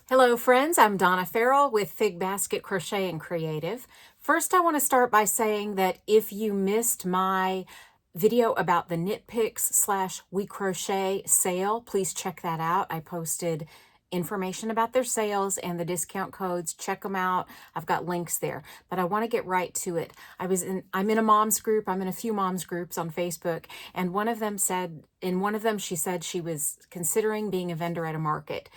Hello friends, I'm Donna Farrell with Fig Basket Crochet and Creative. First, I want to start by saying that if you missed my video about the Knit Picks / We Crochet sale, please check that out. I posted information about their sales and the discount codes. Check them out. I've got links there, but I want to get right to it. I'm in a mom's group. I'm in a few moms groups on Facebook, and in one of them she said she was considering being a vendor at a market.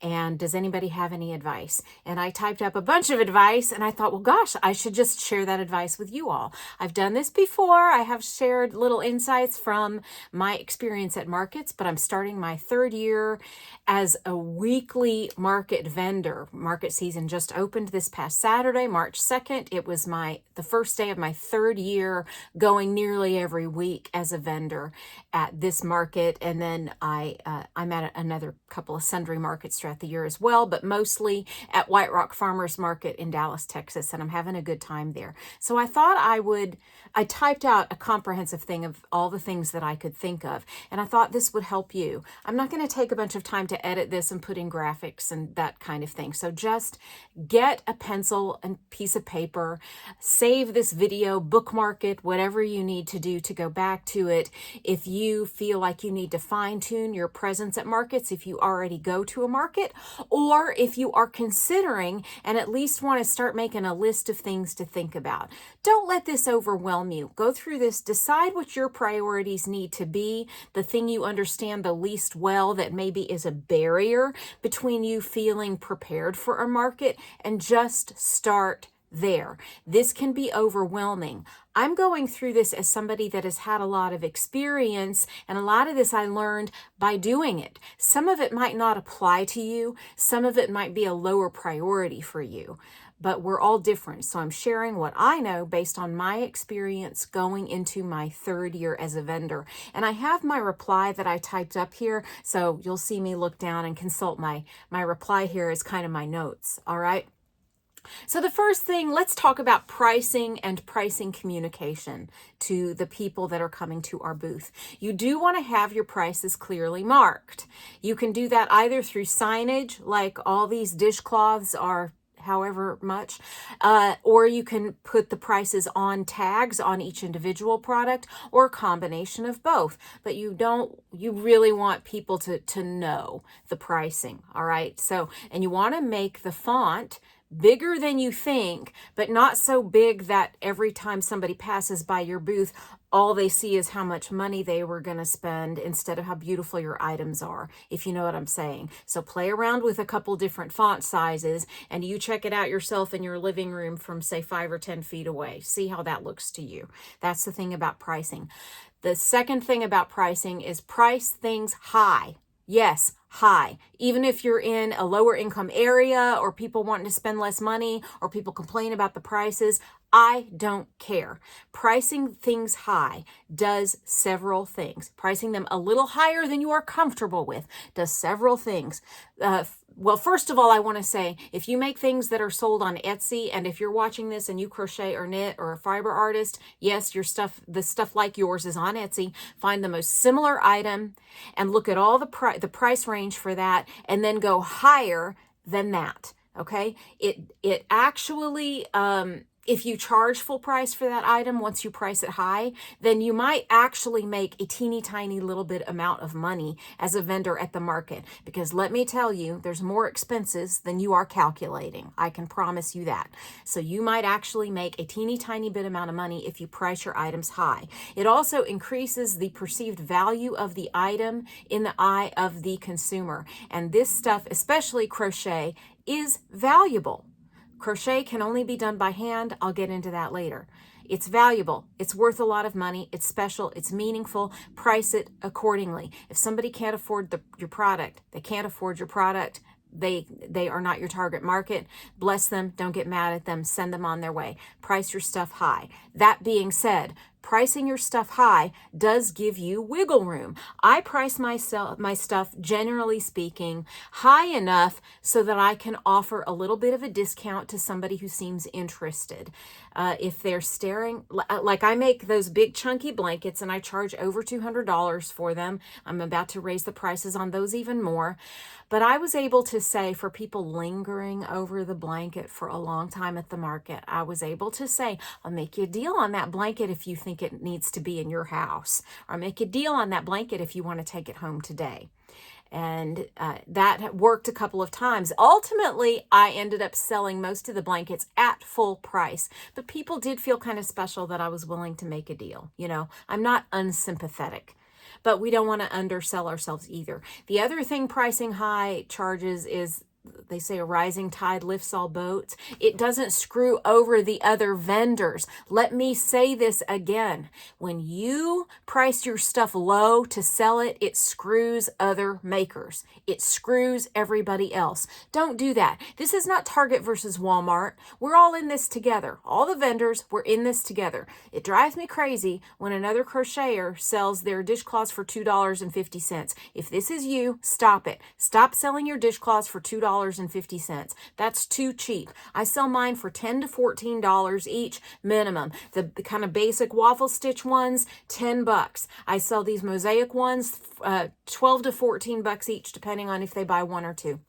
And does anybody have any advice? And I typed up a bunch of advice, and I thought, well, gosh, I should just share that advice with you all. I've done this before. I have shared little insights from my experience at markets, but I'm starting my third year as a weekly market vendor. Market season just opened this past Saturday, March 2nd. It was the first day of my third year going nearly every week as a vendor at this market. And then I'm at another couple of sundry markets throughout the year as well, but mostly at White Rock Farmers Market in Dallas, Texas, and I'm having a good time there. So I thought I typed out a comprehensive thing of all the things that I could think of, and I thought this would help you. I'm not going to take a bunch of time to edit this and put in graphics and that kind of thing. So just get a pencil and piece of paper, save this video, bookmark it, whatever you need to do to go back to it. If you feel like you need to fine tune your presence at markets, if you already go to a market, or if you are considering and at least want to start making a list of things to think about. Don't let this overwhelm you. Go through this, decide what your priorities need to be, the thing you understand the least well that maybe is a barrier between you feeling prepared for a market, and just start there. This can be overwhelming. I'm going through this as somebody that has had a lot of experience, and a lot of this I learned by doing it. Some of it might not apply to you. Some of it might be a lower priority for you, but we're all different. So I'm sharing what I know based on my experience going into my third year as a vendor. And I have my reply that I typed up here. So you'll see me look down and consult my reply here as kind of my notes. All right. So the first thing, let's talk about pricing and pricing communication to the people that are coming to our booth. You do want to have your prices clearly marked. You can do that either through signage, like all these dishcloths are however much, or you can put the prices on tags on each individual product, or a combination of both. But you really want people to know the pricing. All right. So, and you want to make the font bigger than you think, but not so big that every time somebody passes by your booth, all they see is how much money they were going to spend instead of how beautiful your items are, if you know what I'm saying. So play around with a couple different font sizes, and you check it out yourself in your living room from, say, 5 or 10 feet away. See how that looks to you. That's the thing about pricing. The second thing about pricing is price things high. Yes, high. Even if you're in a lower income area, or people wanting to spend less money, or people complain about the prices, I don't care. Pricing things high does several things. Pricing them a little higher than you are comfortable with does several things. Well, first of all, I want to say, if you make things that are sold on Etsy, and if you're watching this and you crochet or knit or a fiber artist, yes, the stuff like yours is on Etsy. Find the most similar item and look at all the price range for that, and then go higher than that. Okay? It actually, if you charge full price for that item, once you price it high, then you might actually make a teeny tiny little bit amount of money as a vendor at the market. Because let me tell you, there's more expenses than you are calculating. I can promise you that. So you might actually make a teeny tiny bit amount of money if you price your items high. It also increases the perceived value of the item in the eye of the consumer. And this stuff, especially crochet, is valuable. Crochet can only be done by hand. I'll get into that later. It's valuable. It's worth a lot of money. It's special. It's meaningful. Price it accordingly. If somebody can't afford your product, they can't afford your product, they are not your target market. Bless them. Don't get mad at them. Send them on their way. Price your stuff high. That being said, pricing your stuff high does give you wiggle room. I price my stuff, generally speaking, high enough so that I can offer a little bit of a discount to somebody who seems interested. If they're staring, like I make those big chunky blankets and I charge over $200 for them. I'm about to raise the prices on those even more. But I was able to say for people lingering over the blanket for a long time at the market, I was able to say, I'll make you a deal on that blanket if you think it needs to be in your house, or I'll make you a deal on that blanket if you want to take it home today. And that worked a couple of times. Ultimately, I ended up selling most of the blankets at full price, but people did feel kind of special that I was willing to make a deal. You know, I'm not unsympathetic, but we don't want to undersell ourselves either. The other thing pricing high charges is, they say a rising tide lifts all boats. It doesn't screw over the other vendors. Let me say this again. When you price your stuff low to sell it, it screws other makers. It screws everybody else. Don't do that. This is not Target versus Walmart. We're all in this together. All the vendors, we're in this together. It drives me crazy when another crocheter sells their dishcloths for $2.50. If this is you, stop it. Stop selling your dishcloths for $2.50. That's too cheap. I sell mine for $10 to $14 each minimum. The kind of basic waffle stitch ones, $10. I sell these mosaic ones, $12 to $14 each, depending on if they buy one or two.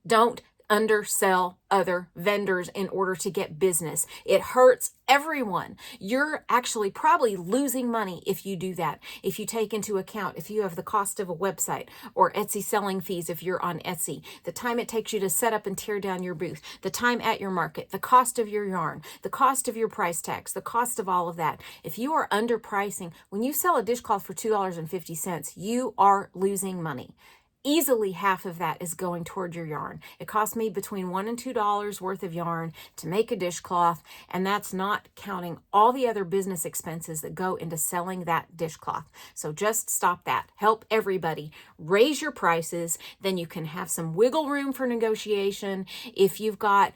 Don't undersell other vendors in order to get business. It hurts everyone. You're actually probably losing money if you do that. If you take into account, if you have the cost of a website or Etsy selling fees, if you're on Etsy, the time it takes you to set up and tear down your booth, the time at your market, the cost of your yarn, the cost of your price tags, the cost of all of that. If you are underpricing, when you sell a dishcloth for $2.50, you are losing money. Easily half of that is going toward your yarn. It costs me between $1 and $2 worth of yarn to make a dishcloth, and that's not counting all the other business expenses that go into selling that dishcloth. So just stop that. Help everybody. Raise your prices, then you can have some wiggle room for negotiation. If you've got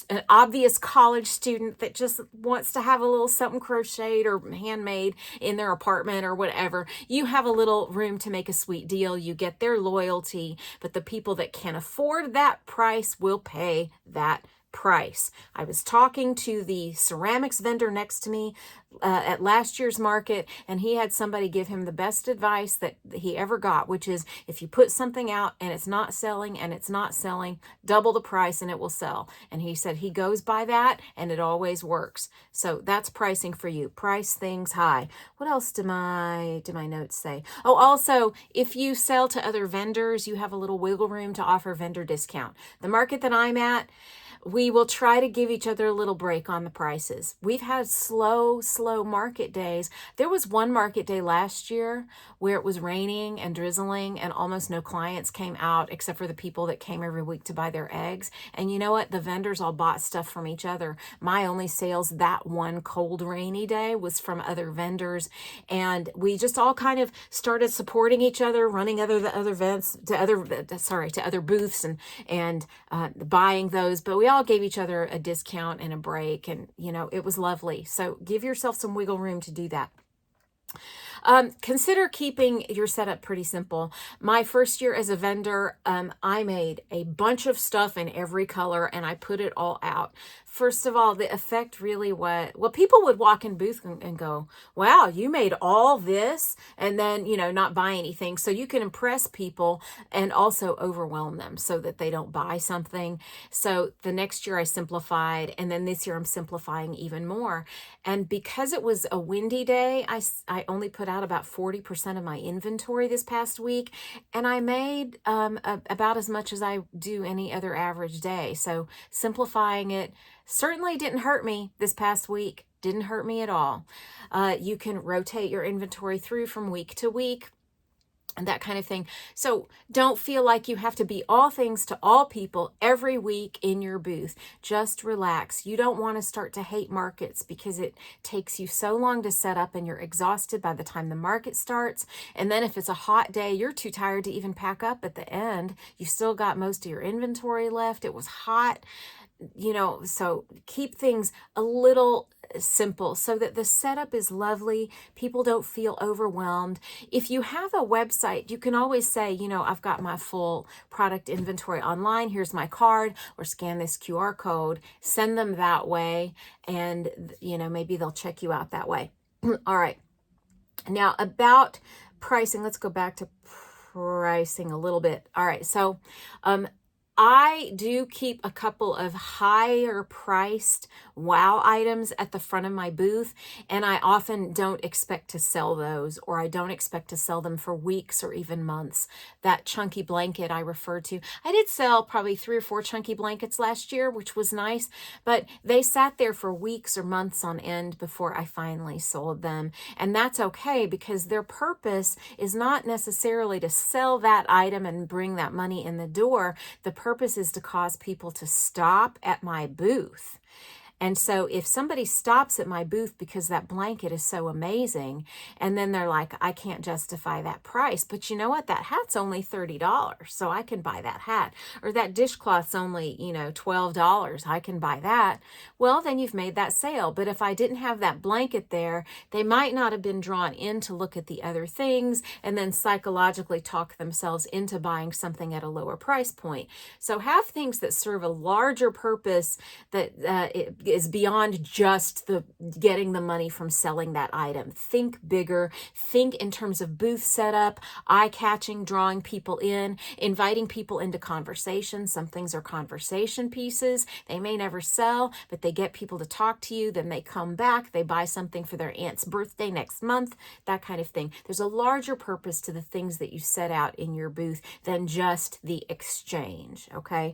an obvious college student that just wants to have a little something crocheted or handmade in their apartment or whatever, you have a little room to make a sweet deal. You get their loyalty, but the people that can afford that price will pay that price. I was talking to the ceramics vendor next to me at last year's market, and he had somebody give him the best advice that he ever got, which is if you put something out and it's not selling, double the price and it will sell. And he said he goes by that and it always works. So that's pricing for you. Price things high. What else do my notes say? Oh, also, if you sell to other vendors, you have a little wiggle room to offer vendor discount. The market that I'm at, we will try to give each other a little break on the prices. We've had slow market days. There was one market day last year where it was raining and drizzling and almost no clients came out except for the people that came every week to buy their eggs. And you know what? The vendors all bought stuff from each other. My only sales that one cold, rainy day was from other vendors. And we just all kind of started supporting each other, running other events to other booths and buying those. But we all gave each other a discount and a break, and it was lovely. So give yourself some wiggle room to do that. Consider keeping your setup pretty simple. My first year as a vendor, I made a bunch of stuff in every color and I put it all out. First of all, the effect really people would walk in booth and go, wow, you made all this, and then, not buy anything. So you can impress people and also overwhelm them so that they don't buy something. So the next year I simplified, and then this year I'm simplifying even more. And because it was a windy day, I only put out about 40% of my inventory this past week, and I made about as much as I do any other average day. So simplifying it certainly didn't hurt me this past week. Didn't hurt me at all. You can rotate your inventory through from week to week and that kind of thing. So don't feel like you have to be all things to all people every week in your booth. Just relax. You don't want to start to hate markets because it takes you so long to set up and you're exhausted by the time the market starts. And then if it's a hot day, you're too tired to even pack up at the end. You still got most of your inventory left. It was hot. So keep things a little simple so that the setup is lovely. People don't feel overwhelmed. If you have a website, you can always say, I've got my full product inventory online. Here's my card, or scan this QR code, send them that way. And, maybe they'll check you out that way. All right. Now about pricing, let's go back to pricing a little bit. All right. So, I do keep a couple of higher priced wow items at the front of my booth, and I often don't expect to sell those, or I don't expect to sell them for weeks or even months. That chunky blanket I referred to, I did sell probably 3 or 4 chunky blankets last year, which was nice, but they sat there for weeks or months on end before I finally sold them. And that's okay, because their purpose is not necessarily to sell that item and bring that money in the door. The purpose is to cause people to stop at my booth. And so if somebody stops at my booth because that blanket is so amazing, and then they're like, I can't justify that price, but you know what? That hat's only $30, so I can buy that hat. Or that dishcloth's only, $12, I can buy that. Well, then you've made that sale. But if I didn't have that blanket there, they might not have been drawn in to look at the other things and then psychologically talk themselves into buying something at a lower price point. So have things that serve a larger purpose that is beyond just the getting the money from selling that item. Think bigger. Think in terms of booth setup, eye-catching, drawing people in, inviting people into conversation. Some things are conversation pieces. They may never sell, but they get people to talk to you. Then they come back. They buy something for their aunt's birthday next month, that kind of thing. There's a larger purpose to the things that you set out in your booth than just the exchange, okay?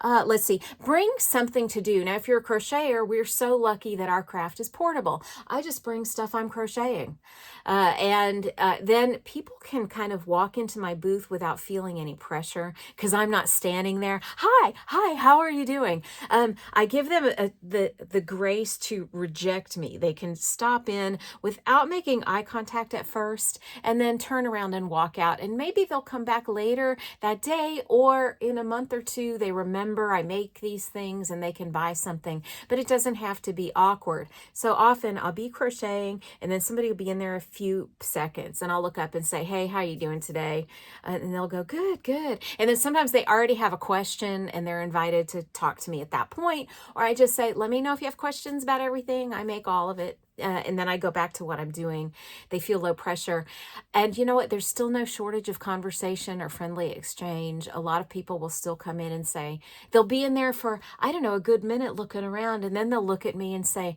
Let's see. Bring something to do. Now, if you're a crocheter, we're so lucky that our craft is portable. I just bring stuff I'm crocheting. And then people can kind of walk into my booth without feeling any pressure, because I'm not standing there. Hi, how are you doing? I give them the grace to reject me. They can stop in without making eye contact at first, and then turn around and walk out. And maybe they'll come back later that day, or in a month or two, they remember I make these things and they can buy something. But it doesn't have to be awkward. So often I'll be crocheting, and then somebody will be in there a few seconds, and I'll look up and say, hey, how you doing today? And they'll go, good. And then sometimes they already have a question and they're invited to talk to me at that point. Or I just say, let me know if you have questions about everything. I make all of it. And then I go back to what I'm doing. They feel low pressure. And you know what? There's still no shortage of conversation or friendly exchange. A lot of people will still come in and say, they'll be in there for, I don't know, a good minute looking around. And then they'll look at me and say,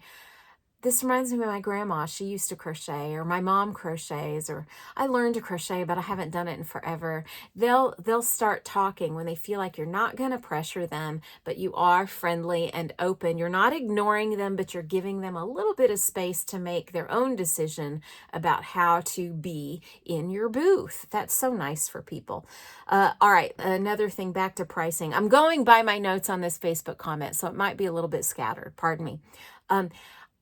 this reminds me of my grandma. She used to crochet, or my mom crochets, or I learned to crochet, but I haven't done it in forever. They'll start talking when they feel like you're not going to pressure them, but you are friendly and open. You're not ignoring them, but you're giving them a little bit of space to make their own decision about how to be in your booth. That's so nice for people. All right, another thing, back to pricing. I'm going by my notes on this Facebook comment, so it might be a little bit scattered. Pardon me.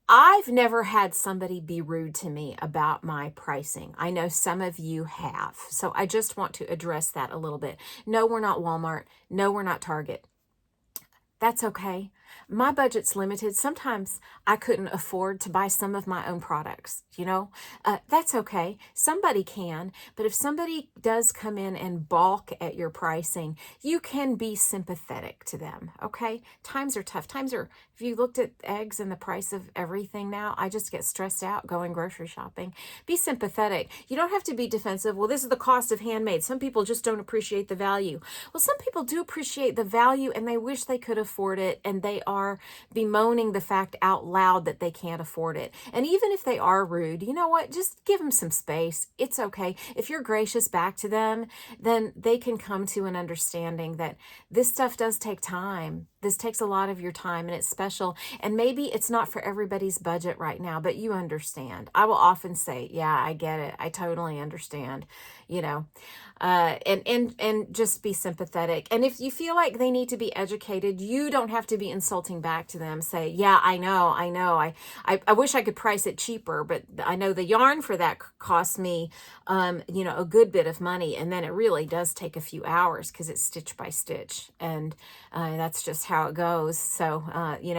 I've never had somebody be rude to me about my pricing. I know some of you have. So I just want to address that a little bit. No, we're not Walmart. No, we're not Target. That's okay. My budget's limited. Sometimes I couldn't afford to buy some of my own products, that's okay. Somebody can, but if somebody does come in and balk at your pricing, you can be sympathetic to them, okay? Times are tough. If you looked at eggs and the price of everything now, I just get stressed out going grocery shopping. Be sympathetic. You don't have to be defensive. Well, this is the cost of handmade. Some people just don't appreciate the value. Well, some people do appreciate the value and they wish they could afford it, and they are bemoaning the fact out loud that they can't afford it. And even if they are rude, you know what? Just give them some space. It's okay. If you're gracious back to them, then they can come to an understanding that this stuff does take time. This takes a lot of your time, and it's special. And maybe it's not for everybody's budget right now, but you understand. I will often say, yeah, I get it. I totally understand, and just be sympathetic. And if you feel like they need to be educated, you don't have to be insulting back to them. Say, yeah, I know. I wish I could price it cheaper, but I know the yarn for that costs me, a good bit of money. And then it really does take a few hours because it's stitch by stitch. And that's just how it goes. So,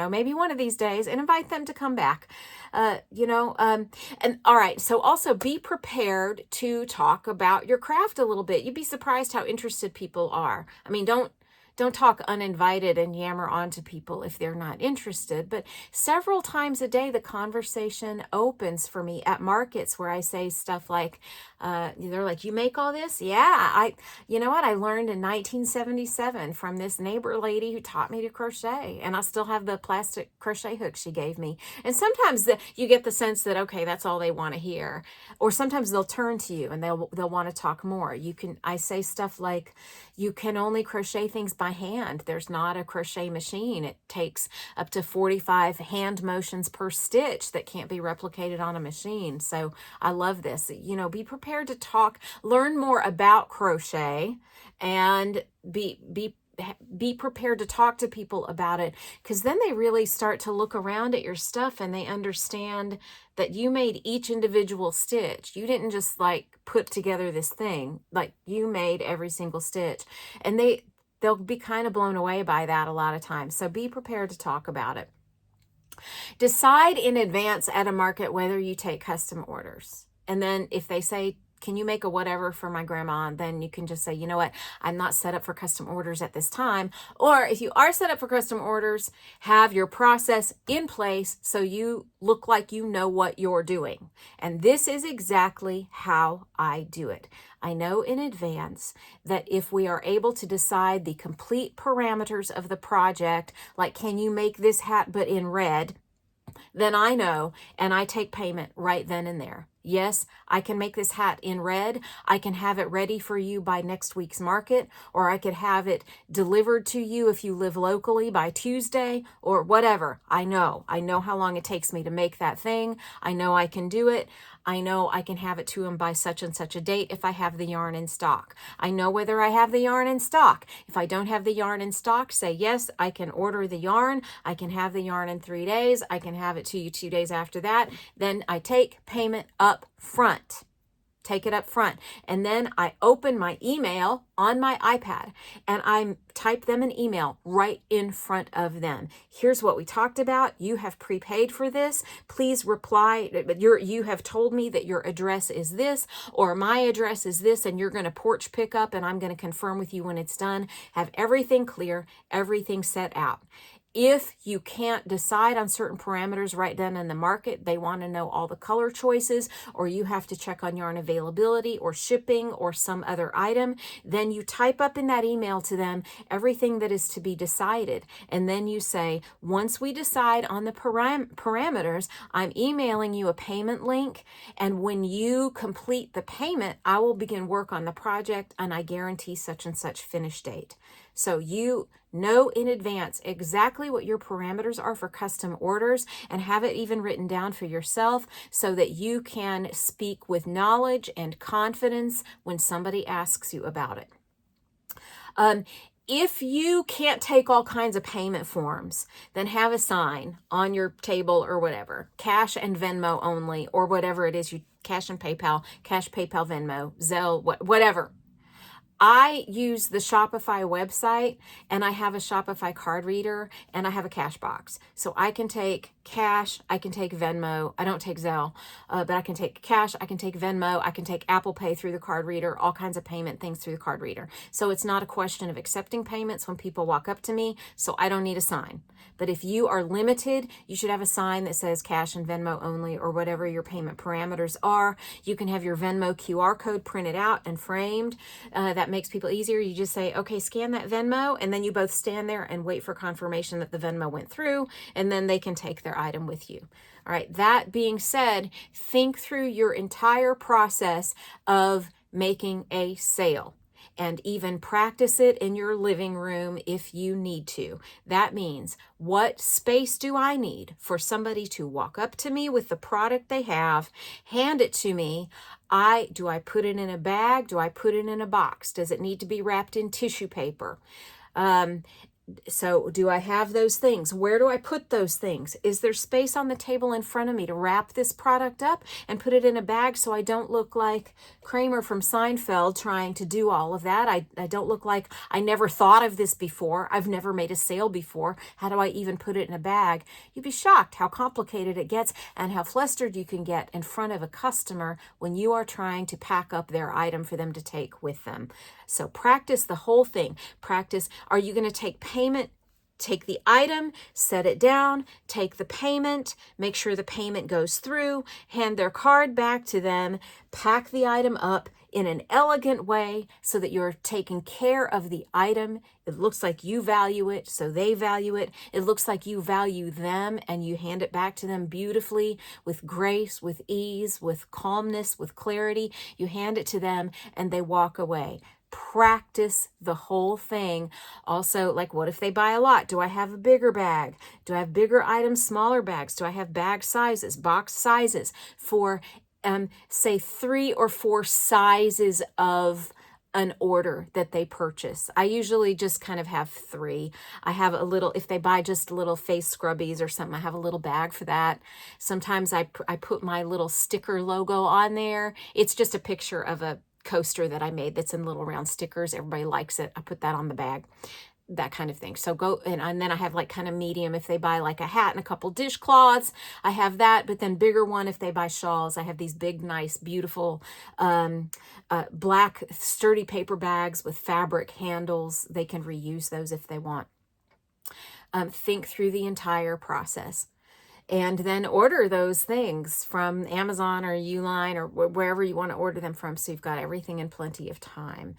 maybe one of these days, and invite them to come back, and all right. So also be prepared to talk about your craft a little bit. You'd be surprised how interested people are. I mean, don't don't talk uninvited and yammer on to people if they're not interested. But several times a day, the conversation opens for me at markets where I say stuff like, they're like, you make all this? Yeah, you know what? I learned in 1977 from this neighbor lady who taught me to crochet, and I still have the plastic crochet hook she gave me. And sometimes you get the sense that, okay, that's all they want to hear. Or sometimes they'll turn to you and they'll want to talk more. I say stuff like, you can only crochet things by hand. There's not a crochet machine. It takes up to 45 hand motions per stitch that can't be replicated on a machine. So I love this. Be prepared to talk, learn more about crochet, and be prepared to talk to people about it, because then they really start to look around at your stuff and they understand that you made each individual stitch. You didn't just like put together this thing, like you made every single stitch. And they'll be kind of blown away by that a lot of times. So be prepared to talk about it. Decide in advance at a market whether you take custom orders. And then if they say, can you make a whatever for my grandma? Then you can just say, you know what, I'm not set up for custom orders at this time. Or if you are set up for custom orders, have your process in place so you look like you know what you're doing. And this is exactly how I do it. I know in advance that if we are able to decide the complete parameters of the project, like can you make this hat but in red, then I know, and I take payment right then and there. Yes, I can make this hat in red. I can have it ready for you by next week's market, or I could have it delivered to you if you live locally by Tuesday, or whatever. I know how long it takes me to make that thing. I know I can do it. I know I can have it to them by such and such a date if I have the yarn in stock. I know whether I have the yarn in stock. If I don't have the yarn in stock, say, yes, I can order the yarn. I can have the yarn in 3 days. I can have it to you 2 days after that. Then I take payment up front. Take it up front. And then I open my email on my iPad and I type them an email right in front of them. Here's what we talked about. You have prepaid for this. Please reply. You have told me that your address is this, or my address is this, and you're going to porch pick up and I'm going to confirm with you when it's done. Have everything clear, everything set out. If you can't decide on certain parameters right then in the market, they want to know all the color choices, or you have to check on yarn availability or shipping or some other item, then you type up in that email to them everything that is to be decided. And then you say, once we decide on the parameters, I'm emailing you a payment link. And when you complete the payment, I will begin work on the project and I guarantee such and such finish date. So you know in advance exactly what your parameters are for custom orders, and have it even written down for yourself so that you can speak with knowledge and confidence when somebody asks you about it. If you can't take all kinds of payment forms, then have a sign on your table or whatever, cash and Venmo only, or whatever it is, you cash and PayPal, cash, PayPal, Venmo, Zelle, whatever. I use the Shopify website, and I have a Shopify card reader, and I have a cash box. So I can take cash, I can take Venmo. I don't take Zelle, but I can take cash, I can take Venmo, I can take Apple Pay through the card reader, all kinds of payment things through the card reader. So it's not a question of accepting payments when people walk up to me, so I don't need a sign. But if you are limited, you should have a sign that says cash and Venmo only, or whatever your payment parameters are. You can have your Venmo QR code printed out and framed. That makes people easier. You just say, okay, scan that Venmo, and then you both stand there and wait for confirmation that the Venmo went through, and then they can take their item with you. All right, that being said, think through your entire process of making a sale, and even practice it in your living room if you need to. That means, what space do I need for somebody to walk up to me with the product they have, hand it to me? Do I put it in a bag? Do I put it in a box? Does it need to be wrapped in tissue paper? So do I have those things? Where do I put those things? Is there space on the table in front of me to wrap this product up and put it in a bag so I don't look like Kramer from Seinfeld trying to do all of that? I don't look like I never thought of this before. I've never made a sale before. How do I even put it in a bag? You'd be shocked how complicated it gets and how flustered you can get in front of a customer when you are trying to pack up their item for them to take with them. So practice the whole thing. Practice, are you going to take payment? Take the item, set it down, take the payment, make sure the payment goes through, hand their card back to them, pack the item up in an elegant way so that you're taking care of the item. It looks like you value it, so they value it. It looks like you value them, and you hand it back to them beautifully with grace, with ease, with calmness, with clarity. You hand it to them and they walk away. Practice the whole thing. Also, like, what if they buy a lot? Do I have a bigger bag? Do I have bigger items, smaller bags? Do I have bag sizes, box sizes for, say, 3 or 4 sizes of an order that they purchase? I usually just kind of have 3. I have a little, if they buy just little face scrubbies or something, I have a little bag for that. Sometimes I put my little sticker logo on there. It's just a picture of a coaster that I made that's in little round stickers. Everybody likes it. I put that on the bag, that kind of thing. So go, and then I have like kind of medium if they buy like a hat and a couple dishcloths, I have that. But then bigger one if they buy shawls. I have these big, nice, beautiful black sturdy paper bags with fabric handles. They can reuse those if they want. Think through the entire process. And then order those things from Amazon or Uline or wherever you want to order them from, so you've got everything in plenty of time.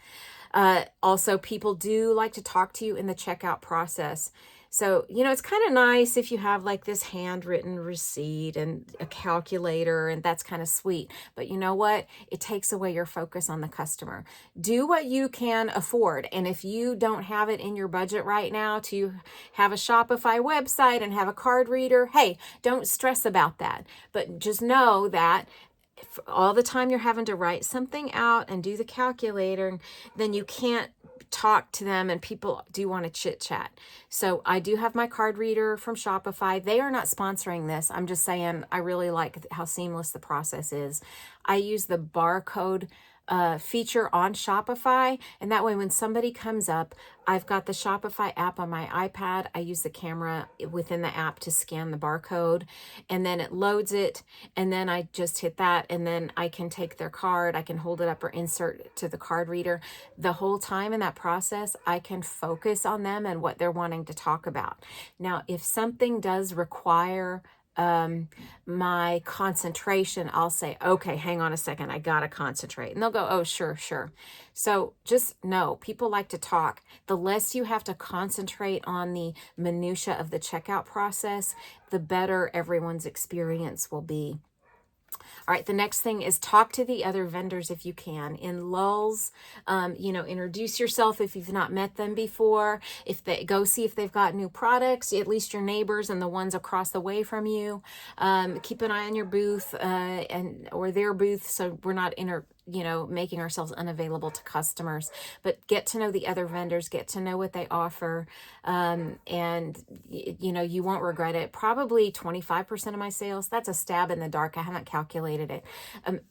Also, people do like to talk to you in the checkout process. So, it's kind of nice if you have like this handwritten receipt and a calculator, and that's kind of sweet. But you know what? It takes away your focus on the customer. Do what you can afford. And if you don't have it in your budget right now to have a Shopify website and have a card reader, hey, don't stress about that. But just know that all the time you're having to write something out and do the calculator, then you can't talk to them, and people do want to chit chat. So I do have my card reader from Shopify. They are not sponsoring this. I'm just saying I really like how seamless the process is. I use the barcode feature on Shopify, and that way when somebody comes up, I've got the Shopify app on my iPad. I use the camera within the app to scan the barcode, and then it loads it, and then I just hit that, and then I can take their card, I can hold it up or insert it to the card reader. The whole time in that process, I can focus on them and what they're wanting to talk about. Now, if something does require my concentration, I'll say, okay, hang on a second, I gotta concentrate. And they'll go, oh, sure. So just know, people like to talk. The less you have to concentrate on the minutia of the checkout process, the better everyone's experience will be. All right, the next thing is talk to the other vendors if you can. In lulls, introduce yourself if you've not met them before. If they go see if they've got new products, at least your neighbors and the ones across the way from you. Keep an eye on your booth or their booth, so we're not making ourselves unavailable to customers. But get to know the other vendors, get to know what they offer, and you won't regret it. Probably 25% of my sales, that's a stab in the dark. I haven't calculated it,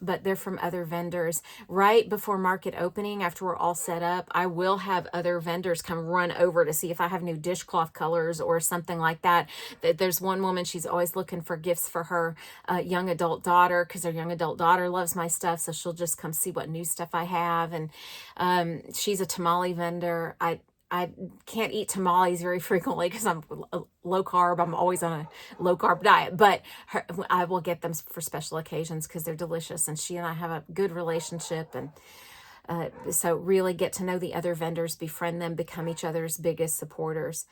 but they're from other vendors. Right before market opening, after we're all set up, I will have other vendors come run over to see if I have new dishcloth colors or something like that. There's one woman, she's always looking for gifts for her young adult daughter, because her young adult daughter loves my stuff, so she'll just come see what new stuff I have. And she's a tamale vendor. I can't eat tamales very frequently because I'm low carb. I'm always on a low carb diet, but I will get them for special occasions because they're delicious. And she and I have a good relationship. And so really get to know the other vendors, befriend them, become each other's biggest supporters.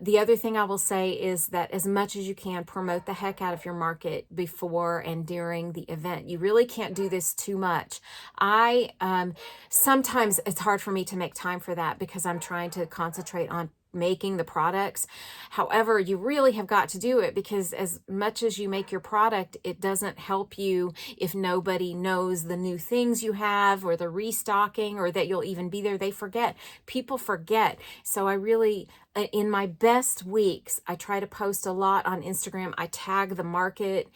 The other thing I will say is that as much as you can, promote the heck out of your market before and during the event. You really can't do this too much. Sometimes it's hard for me to make time for that because I'm trying to concentrate on making the products. However, you really have got to do it, because as much as you make your product, it doesn't help you if nobody knows the new things you have or the restocking or that you'll even be there. They forget. People forget. So I really in my best weeks, I try to post a lot on Instagram. I tag the market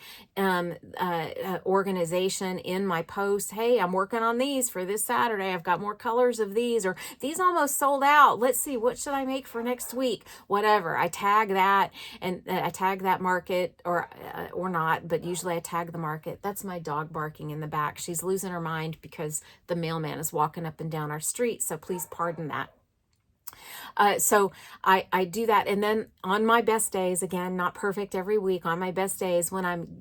organization in my post. Hey, I'm working on these for this Saturday. I've got more colors of these, or these almost sold out. Let's see, what should I make for next week? Whatever. I tag that, and I tag that market, or not, but usually I tag the market. That's my dog barking in the back. She's losing her mind because the mailman is walking up and down our street. So please pardon that. So I do that. And then on my best days, again, not perfect every week, on my best days when I'm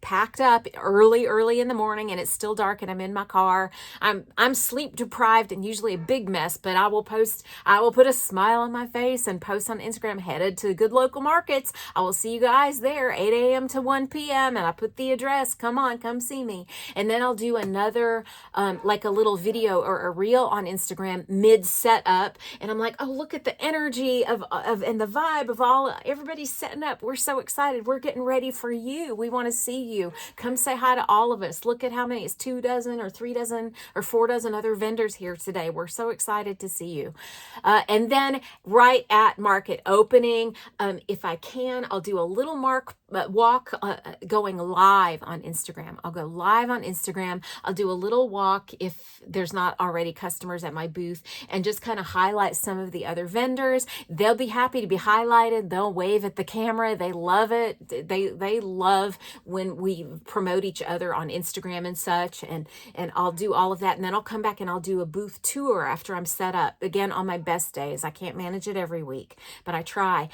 packed up early in the morning and it's still dark and I'm in my car, I'm sleep deprived and usually a big mess, but I will put a smile on my face and post on Instagram, headed to good local markets. I will see you guys there 8 a.m. to 1 p.m. and I put the address, come on, come see me. And then I'll do another, like a little video or a reel on Instagram mid setup. And I'm like, oh, look at the energy of and the vibe of everybody's setting up. We're so excited. We're getting ready for you. We want to see you. Come say hi to all of us. Look at how many, it's 2 dozen or 3 dozen or 4 dozen other vendors here today. We're so excited to see you. And then right at market opening, if I can, I'll do a little walk going live on Instagram. I'll go live on Instagram. I'll do a little walk if there's not already customers at my booth, and just kind of highlight some of the other vendors. They'll be happy to be highlighted. They'll wave at the camera. They love it. They love when we promote each other on Instagram and such, and I'll do all of that. And then I'll come back and I'll do a booth tour after I'm set up. Again, on my best days. I can't manage it every week, but I try.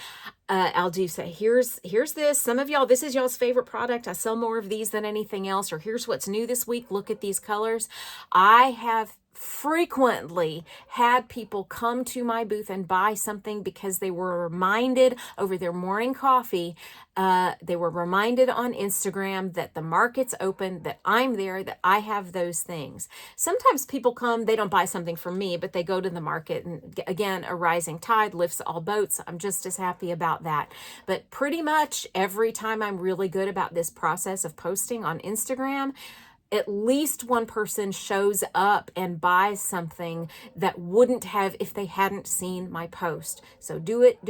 I'll say, here's this. Some of y'all, this is y'all's favorite product. I sell more of these than anything else. Or here's what's new this week. Look at these colors. I have frequently had people come to my booth and buy something because they were reminded over their morning coffee. They were reminded on Instagram that the market's open, that I'm there, that I have those things. Sometimes people come, they don't buy something from me, but they go to the market, and again, a rising tide lifts all boats. I'm just as happy about that. But pretty much every time I'm really good about this process of posting on Instagram, at least one person shows up and buys something that wouldn't have if they hadn't seen my post. So do it.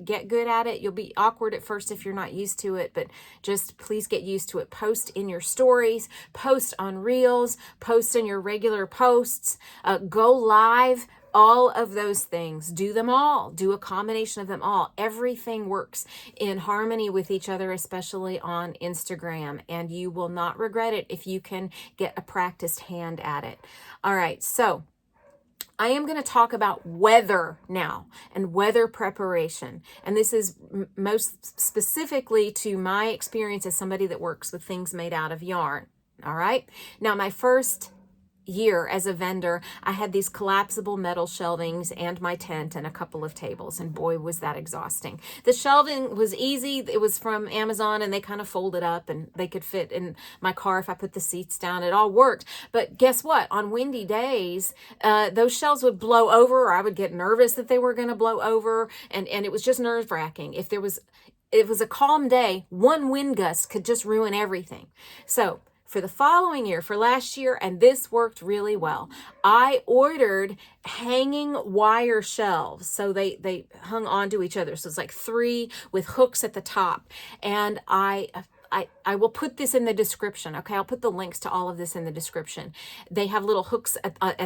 Get good at it. You'll be awkward at first if you're not used to it, but just please get used to it. Post in your stories, post on Reels, post in your regular posts, go live. All of those things, do them all, do a combination of them all. Everything works in harmony with each other, especially on Instagram, and you will not regret it if you can get a practiced hand at it. All right, so I am going to talk about weather now and weather preparation. And this is most specifically to my experience as somebody that works with things made out of yarn. All right, now my first year as a vendor, I had these collapsible metal shelvings and my tent and a couple of tables, and boy, was that exhausting. The shelving was easy. It was from Amazon, and they kind of folded up and they could fit in my car if I put the seats down. It all worked. But guess what? On windy days, those shelves would blow over, or I would get nervous that they were going to blow over, and it was just nerve-wracking. If it was a calm day, one wind gust could just ruin everything. So for the following year, for last year, and this worked really well, I ordered hanging wire shelves. So they hung onto each other. So it's like 3 with hooks at the top. And I will put this in the description. Okay, I'll put the links to all of this in the description. They have little hooks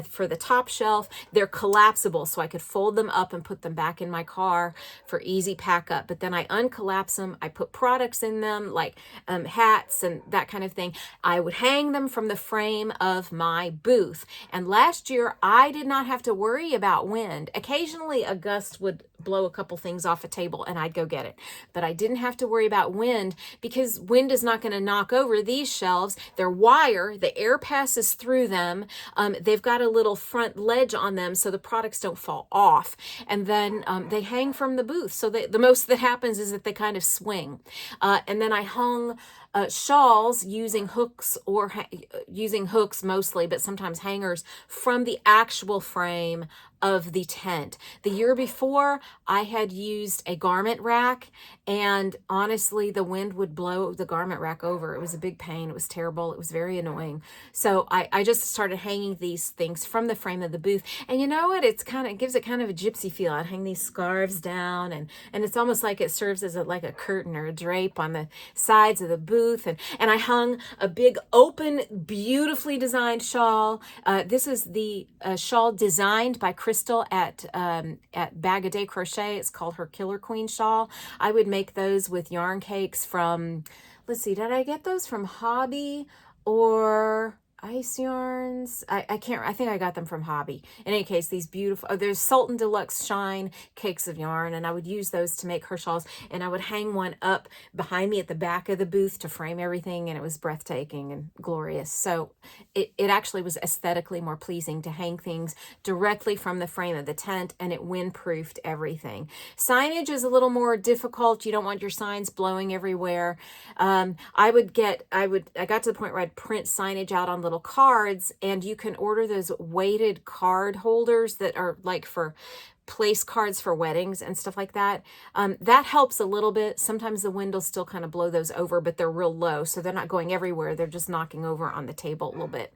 for the top shelf. They're collapsible, so I could fold them up and put them back in my car for easy pack up. But then I uncollapse them. I put products in them like hats and that kind of thing. I would hang them from the frame of my booth. And last year, I did not have to worry about wind. Occasionally, a gust would blow a couple things off a table and I'd go get it. But I didn't have to worry about wind because wind is not going to knock over these shelves. They're wire, the air passes through them. They've got a little front ledge on them so the products don't fall off. And then they hang from the booth. So the most that happens is that they kind of swing. And then I hung shawls using hooks or using hooks mostly, but sometimes hangers from the actual frame of the tent. The year before, I had used a garment rack, and honestly, the wind would blow the garment rack over. It was a big pain. It was terrible. It was very annoying. So I just started hanging these things from the frame of the booth. And you know what? It gives it kind of a gypsy feel. I'd hang these scarves down, and it's almost like it serves as like a curtain or a drape on the sides of the booth. And I hung a big open, beautifully designed shawl. This is the shawl designed by Crystal at Bag a Day Crochet. It's called her Killer Queen shawl. I would make those with yarn cakes from, let's see, did I get those from Hobby or Ice Yarns? I can't, I think I got them from Hobby. In any case, these beautiful, there's Sultan Deluxe Shine cakes of yarn, and I would use those to make her shawls, and I would hang one up behind me at the back of the booth to frame everything, and it was breathtaking and glorious. So it actually was aesthetically more pleasing to hang things directly from the frame of the tent, and it windproofed everything. Signage is a little more difficult. You don't want your signs blowing everywhere. I got to the point where I'd print signage out on little cards, and you can order those weighted card holders that are like for place cards for weddings and stuff like that. That helps a little bit. Sometimes the wind will still kind of blow those over, but they're real low, so they're not going everywhere. They're just knocking over on the table a little bit.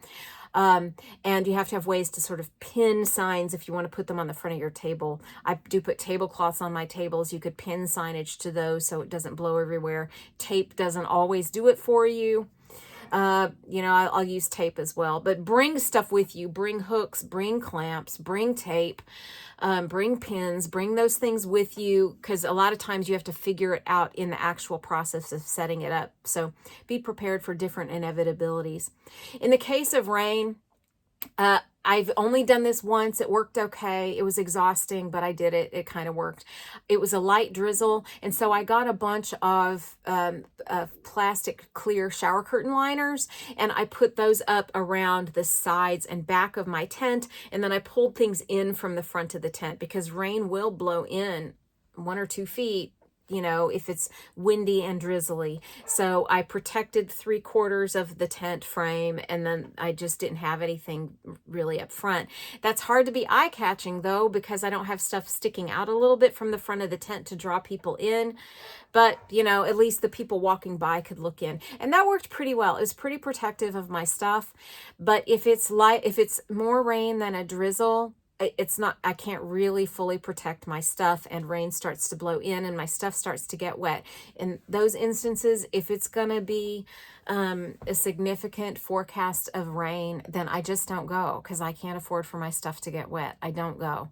And you have to have ways to sort of pin signs if you want to put them on the front of your table. I do put tablecloths on my tables. You could pin signage to those so it doesn't blow everywhere. Tape doesn't always do it for you. I'll use tape as well, but bring stuff with you. Bring hooks, bring clamps, bring tape, bring pins, bring those things with you, because a lot of times you have to figure it out in the actual process of setting it up. So be prepared for different inevitabilities. In the case of rain, I've only done this once. It worked okay. It was exhausting, but I did it. It kind of worked. It was a light drizzle, and so I got a bunch of plastic clear shower curtain liners, and I put those up around the sides and back of my tent, and then I pulled things in from the front of the tent because rain will blow in 1 or 2 feet, if it's windy and drizzly. So I protected 3/4 of the tent frame, and then I just didn't have anything really up front. That's hard to be eye-catching though, because I don't have stuff sticking out a little bit from the front of the tent to draw people in. But, at least the people walking by could look in. And that worked pretty well. It was pretty protective of my stuff. But if it's more rain than a drizzle, I can't really fully protect my stuff, and rain starts to blow in and my stuff starts to get wet. In those instances, if it's going to be a significant forecast of rain, then I just don't go, because I can't afford for my stuff to get wet. I don't go.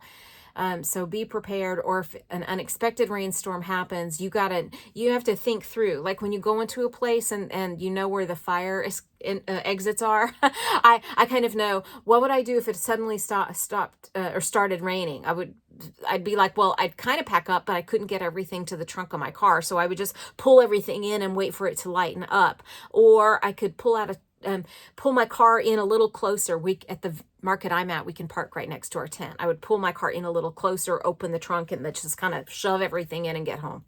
So be prepared, or if an unexpected rainstorm happens, you have to think through, like when you go into a place and you know where the fire exits are. I kind of know, what would I do if it suddenly stopped or started raining? I'd be like, well, I'd kind of pack up, but I couldn't get everything to the trunk of my car. So I would just pull everything in and wait for it to lighten up. Or I could pull my car in a little closer. At the market I'm at, we can park right next to our tent. I would pull my car in a little closer, open the trunk, and then just kind of shove everything in and get home.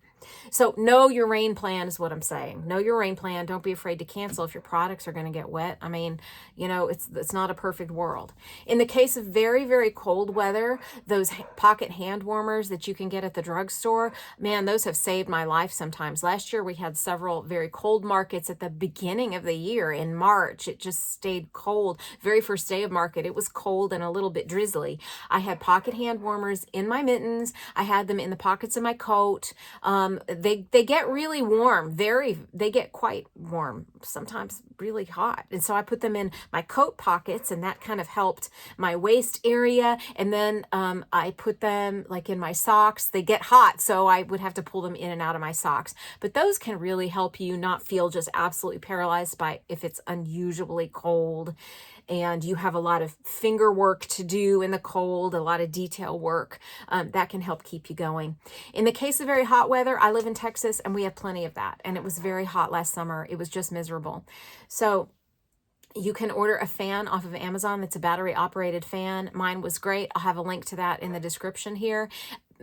So know your rain plan is what I'm saying. Know your rain plan. Don't be afraid to cancel if your products are going to get wet. I mean, it's not a perfect world. In the case of very, very cold weather, those pocket hand warmers that you can get at the drugstore, man, those have saved my life sometimes. Last year, we had several very cold markets at the beginning of the year in March. It just stayed cold. Very first day of market, it was cold and a little bit drizzly. I had pocket hand warmers in my mittens. I had them in the pockets of my coat. They get really warm. They get quite warm, sometimes really hot. And so I put them in my coat pockets, and that kind of helped my waist area. And then I put them like in my socks. They get hot, so I would have to pull them in and out of my socks. But those can really help you not feel just absolutely paralyzed by if it's unusually cold and you have a lot of finger work to do in the cold, a lot of detail work. That can help keep you going. In the case of very hot weather, I live in Texas and we have plenty of that. And it was very hot last summer. It was just miserable. So you can order a fan off of Amazon. That's a battery operated fan. Mine was great. I'll have a link to that in the description here.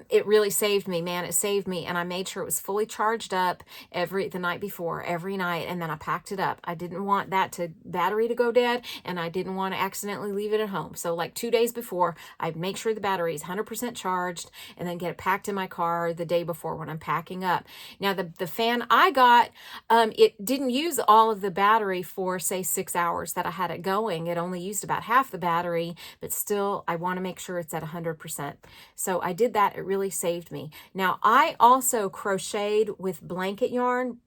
it really saved me, man. It saved me. And I made sure it was fully charged up the night before, every night. And then I packed it up. I didn't want that battery to go dead, and I didn't want to accidentally leave it at home. So like 2 days before, I'd make sure the battery is 100% charged, and then get it packed in my car the day before when I'm packing up. Now the fan I got, it didn't use all of the battery for say 6 hours that I had it going. It only used about half the battery, but still I want to make sure it's at 100%. So I did that. It really saved me. Now I also crocheted with blanket yarn,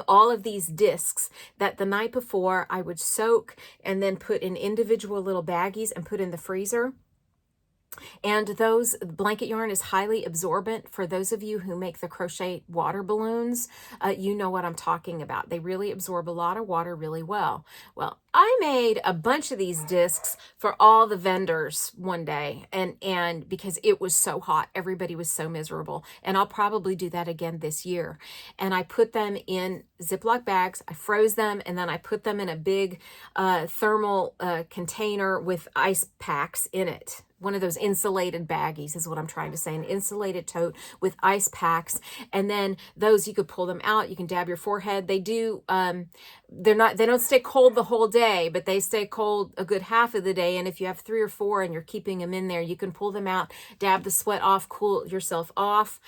all of these discs that the night before I would soak and then put in individual little baggies and put in the freezer. And those blanket yarn is highly absorbent. For those of you who make the crochet water balloons, you know what I'm talking about. They really absorb a lot of water really well. Well, I made a bunch of these discs for all the vendors one day, and because it was so hot, everybody was so miserable. And I'll probably do that again this year. And I put them in Ziploc bags, I froze them, and then I put them in a big thermal container with ice packs in it. One of those insulated baggies is what I'm trying to say, an insulated tote with ice packs. And then those, you could pull them out, you can dab your forehead. They do, they don't stay cold the whole day, but they stay cold a good half of the day. And if you have 3 or 4 and you're keeping them in there, you can pull them out, dab the sweat off, cool yourself off.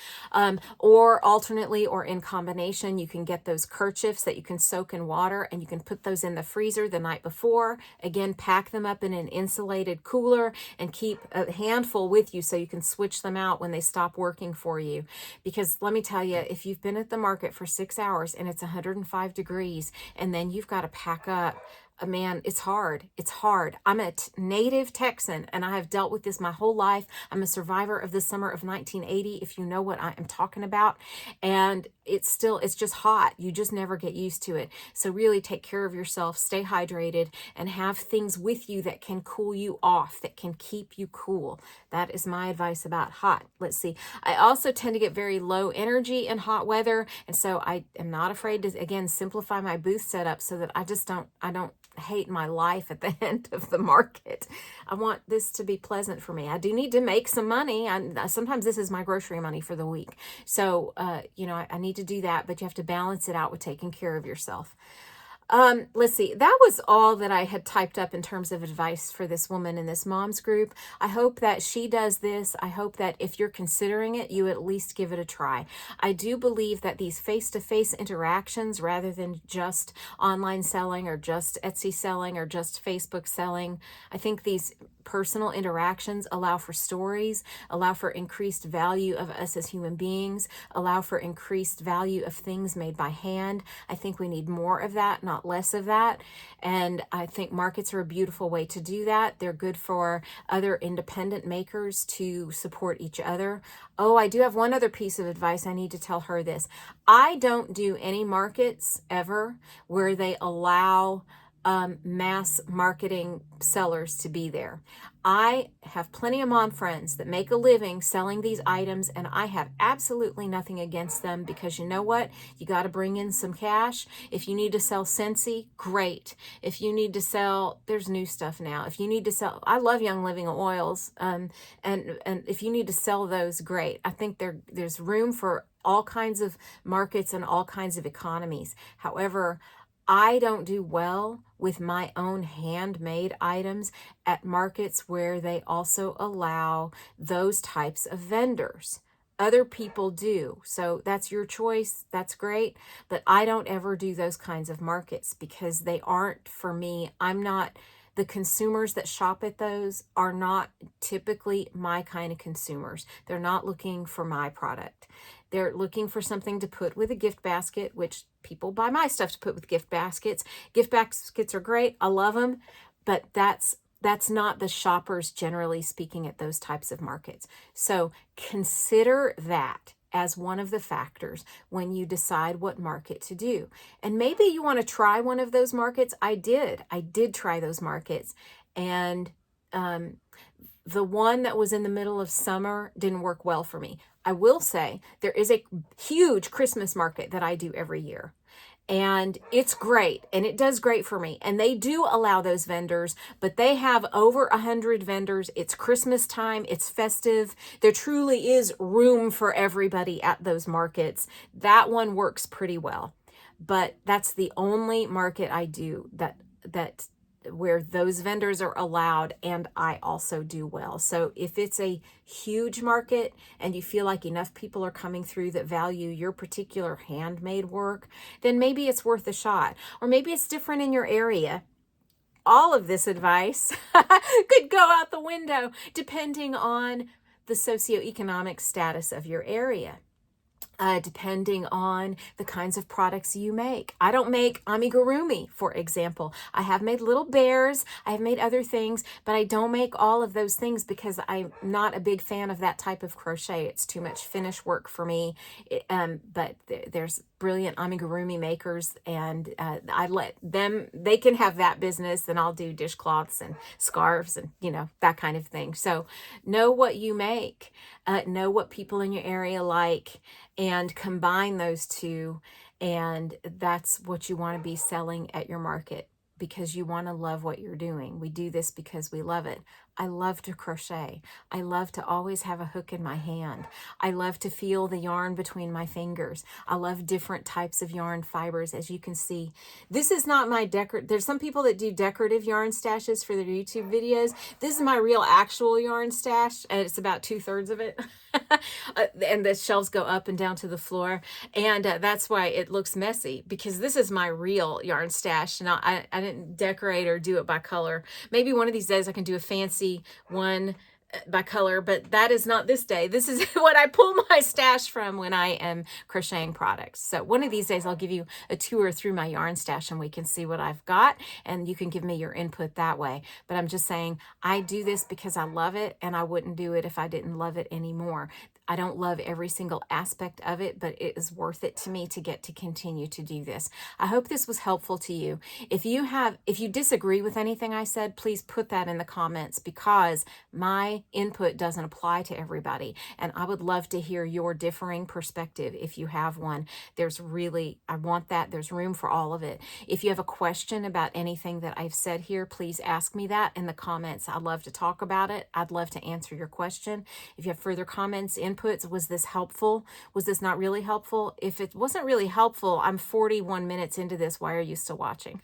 Or alternately, or in combination, you can get those kerchiefs that you can soak in water, and you can put those in the freezer the night before. Again, pack them up in an insulated cooler and keep a handful with you so you can switch them out when they stop working for you. Because let me tell you, if you've been at the market for 6 hours and it's 105 degrees and then you've got to pack up, man, it's hard. It's hard. I'm a native Texan, and I have dealt with this my whole life. I'm a survivor of the summer of 1980, if you know what I am talking about. And it's just hot. You just never get used to it. So really take care of yourself, stay hydrated, and have things with you that can cool you off, that can keep you cool. That is my advice about hot. Let's see. I also tend to get very low energy in hot weather. And so I am not afraid to, again, simplify my booth setup so that I don't hate my life at the end of the market. I want this to be pleasant for me. I do need to make some money. Sometimes this is my grocery money for the week. So, I need to do that, but you have to balance it out with taking care of yourself. Let's see. That was all that I had typed up in terms of advice for this woman in this mom's group. I hope that she does this. I hope that if you're considering it, you at least give it a try. I do believe that these face-to-face interactions, rather than just online selling or just Etsy selling or just Facebook selling, I think these personal interactions allow for stories, allow for increased value of us as human beings, allow for increased value of things made by hand. I think we need more of that, not less of that. And I think markets are a beautiful way to do that. They're good for other independent makers to support each other. Oh, I do have one other piece of advice. I need to tell her this. I don't do any markets ever where they allow mass marketing sellers to be there. I have plenty of mom friends that make a living selling these items, and I have absolutely nothing against them, because you know what? You got to bring in some cash. If you need to sell Scentsy, great. If you need to sell, there's new stuff now. If you need to sell, I love Young Living oils, and if you need to sell those, great. I think there's room for all kinds of markets and all kinds of economies. However, I don't do well with my own handmade items at markets where they also allow those types of vendors. Other people do. So that's your choice. That's great. But I don't ever do those kinds of markets because they aren't for me. The consumers that shop at those are not typically my kind of consumers. They're not looking for my product. They're looking for something to put with a gift basket, which people buy my stuff to put with gift baskets. Gift baskets are great. I love them, but that's not the shoppers generally speaking at those types of markets. So consider that as one of the factors when you decide what market to do. And maybe you want to try one of those markets. I did try those markets, and the one that was in the middle of summer didn't work well for me. I will say there is a huge Christmas market that I do every year. And it's great, and it does great for me. And they do allow those vendors, but they have over 100 vendors. It's Christmas time, it's festive. There truly is room for everybody at those markets. That one works pretty well. But that's the only market I do that where those vendors are allowed, and I also do well. So if it's a huge market and you feel like enough people are coming through that value your particular handmade work, then maybe it's worth a shot. Or maybe it's different in your area. All of this advice could go out the window depending on the socioeconomic status of your area. Depending on the kinds of products you make. I don't make amigurumi, for example. I have made little bears, I have made other things, but I don't make all of those things because I'm not a big fan of that type of crochet. It's too much finish work for me. But there's brilliant amigurumi makers, and I let them, they can have that business, and I'll do dishcloths and scarves and, that kind of thing. So know what you make, know what people in your area like, and combine those two. And that's what you want to be selling at your market, because you want to love what you're doing. We do this because we love it. I love to crochet. I love to always have a hook in my hand. I love to feel the yarn between my fingers. I love different types of yarn fibers. As you can see, this is not my there's some people that do decorative yarn stashes for their YouTube videos. This is my real actual yarn stash, and it's about 2/3 of it. And the shelves go up and down to the floor, and that's why it looks messy, because this is my real yarn stash. Now, I didn't decorate or do it by color. Maybe one of these days I can do a fancy one by color, but that is not this day. This is what I pull my stash from when I am crocheting products. So one of these days I'll give you a tour through my yarn stash, and we can see what I've got, and you can give me your input that way. But I'm just saying, I do this because I love it, and I wouldn't do it if I didn't love it anymore. I don't love every single aspect of it, but it is worth it to me to get to continue to do this. I hope this was helpful to you. If you disagree with anything I said, please put that in the comments, because my input doesn't apply to everybody. And I would love to hear your differing perspective if you have one. I want that. There's room for all of it. If you have a question about anything that I've said here, please ask me that in the comments. I'd love to talk about it. I'd love to answer your question. If you have further comments, inputs, was this helpful? Was this not really helpful? If it wasn't really helpful, I'm 41 minutes into this. Why are you still watching?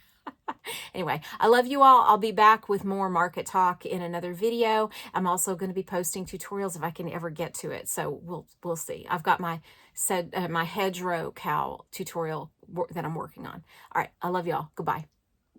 Anyway, I love you all. I'll be back with more market talk in another video. I'm also going to be posting tutorials if I can ever get to it. So we'll see. I've got my hedgerow cowl tutorial that I'm working on. All right. I love y'all. Goodbye.